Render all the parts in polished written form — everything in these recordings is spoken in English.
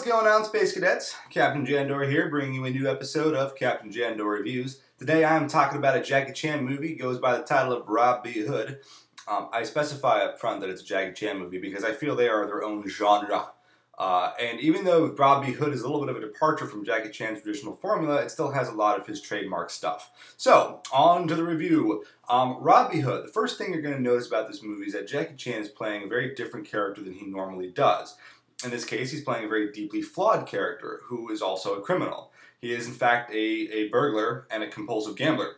going on, Space Cadets? Captain Jandor here, bringing you a new episode of Captain Jandor Reviews. Today I am talking about a Jackie Chan movie. It goes by the title of Rob B. Hood. I specify up front that it's a Jackie Chan movie because I feel they are their own genre. And even though Rob B. Hood is a little bit of a departure from Jackie Chan's traditional formula, it still has a lot of his trademark stuff. So, on to the review. Rob B. Hood, the first thing you're going to notice about this movie is that Jackie Chan is playing a very different character than he normally does. In this case, he's playing a very deeply flawed character who is also a criminal. He is, in fact, a burglar and a compulsive gambler.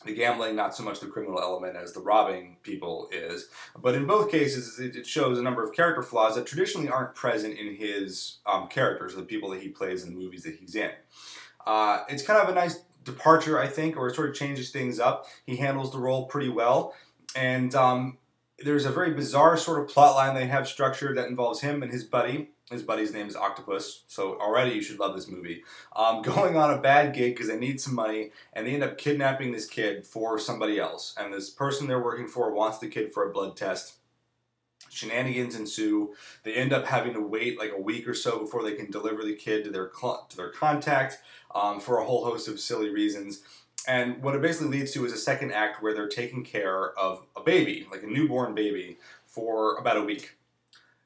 The gambling, not so much the criminal element as the robbing people is. But in both cases, it shows a number of character flaws that traditionally aren't present in his characters, the people that he plays in the movies that he's in. It's kind of a nice departure, I think, or it sort of changes things up. He handles the role pretty well. And there's a very bizarre sort of plot line they have structured that involves him and his buddy. His buddy's name is Octopus, so already you should love this movie. Going on a bad gig because they need some money, and they end up kidnapping this kid for somebody else. And this person they're working for wants the kid for a blood test. Shenanigans ensue. They end up having to wait like a week or so before they can deliver the kid to their contact for a whole host of silly reasons. And what it basically leads to is a second act where they're taking care of a baby, like a newborn baby, for about a week.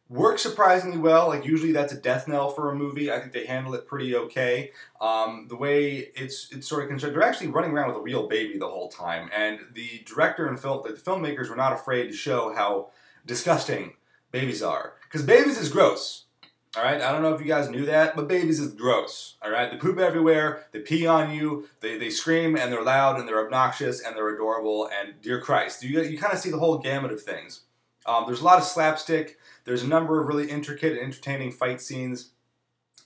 Works surprisingly well. Like, usually that's a death knell for a movie. I think they handle it pretty okay. The way it's sort of constructed, they're actually running around with a real baby the whole time. And the director and the filmmakers were not afraid to show how disgusting babies are. Because babies is gross. Alright, I don't know if you guys knew that, but babies is gross. Alright, they poop everywhere, they pee on you, they scream, and they're loud, and they're obnoxious, and they're adorable, and dear Christ, you kind of see the whole gamut of things. There's a lot of slapstick, there's a number of really intricate and entertaining fight scenes,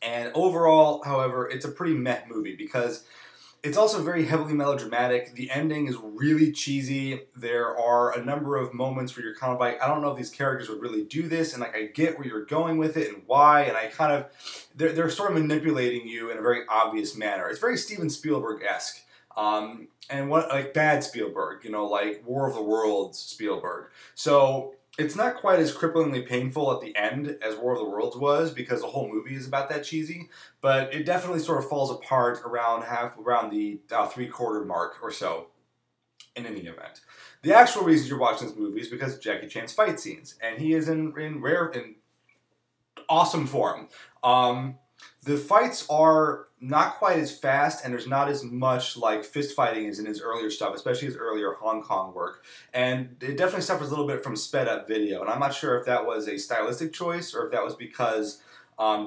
and overall, however, it's a pretty meh movie, because it's also very heavily melodramatic. The ending is really cheesy. There are a number of moments where you're kind of like, I don't know if these characters would really do this, and like I get where you're going with it and why, and I kind of, they're sort of manipulating you in a very obvious manner. It's very Steven Spielberg-esque. And what, like bad Spielberg, you know, like War of the Worlds Spielberg. So it's not quite as cripplingly painful at the end as War of the Worlds was, because the whole movie is about that cheesy, but it definitely sort of falls apart around the three-quarter mark or so, in any event. The actual reason you're watching this movie is because of Jackie Chan's fight scenes, and he is in awesome form. The fights are not quite as fast, and there's not as much like fist fighting as in his earlier stuff, especially his earlier Hong Kong work. And it definitely suffers a little bit from sped up video. And I'm not sure if that was a stylistic choice or if that was because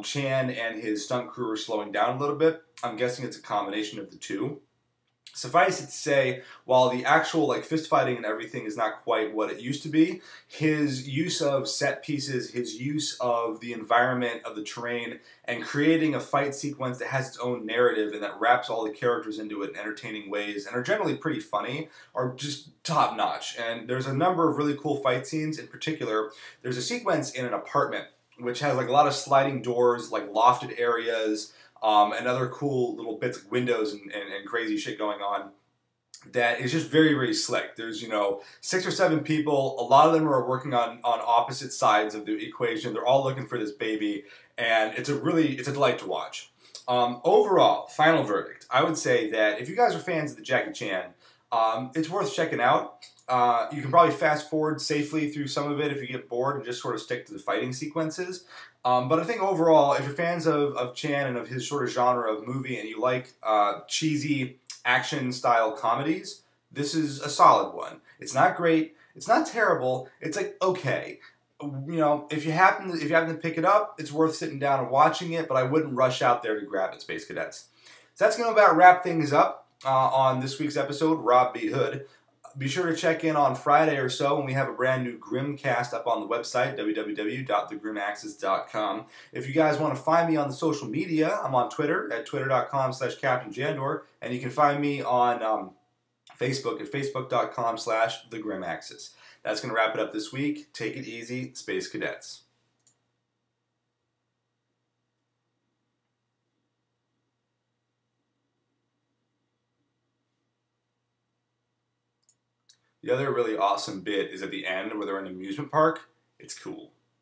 Chan and his stunt crew were slowing down a little bit. I'm guessing it's a combination of the two. Suffice it to say, while the actual like fist fighting and everything is not quite what it used to be, his use of set pieces, his use of the environment, of the terrain, and creating a fight sequence that has its own narrative and that wraps all the characters into it in entertaining ways and are generally pretty funny are just top notch. And there's a number of really cool fight scenes. In particular, there's a sequence in an apartment which has like a lot of sliding doors, like lofted areas, and other cool little bits of windows and crazy shit going on that is just very, very slick. There's, 6 or 7 people. A lot of them are working on opposite sides of the equation. They're all looking for this baby, and it's a delight to watch. Overall, final verdict, I would say that if you guys are fans of the Jackie Chan, it's worth checking out. You can probably fast forward safely through some of it if you get bored and just sort of stick to the fighting sequences. But I think overall, if you're fans of Chan and of his sort of genre of movie and you like cheesy action-style comedies, this is a solid one. It's not great. It's not terrible. It's like okay. If you happen to pick it up, it's worth sitting down and watching it. But I wouldn't rush out there to grab it, Space Cadets. So that's going to about wrap things up on this week's episode, Rob B. Hood. Be sure to check in on Friday or so when we have a brand new Grimcast up on the website, www.thegrimaxes.com. If you guys want to find me on the social media, I'm on Twitter at twitter.com/CaptainJandor, and you can find me on Facebook at facebook.com/thegrimaxes. That's going to wrap it up this week. Take it easy, Space Cadets. The other really awesome bit is at the end where they're in an amusement park. It's cool.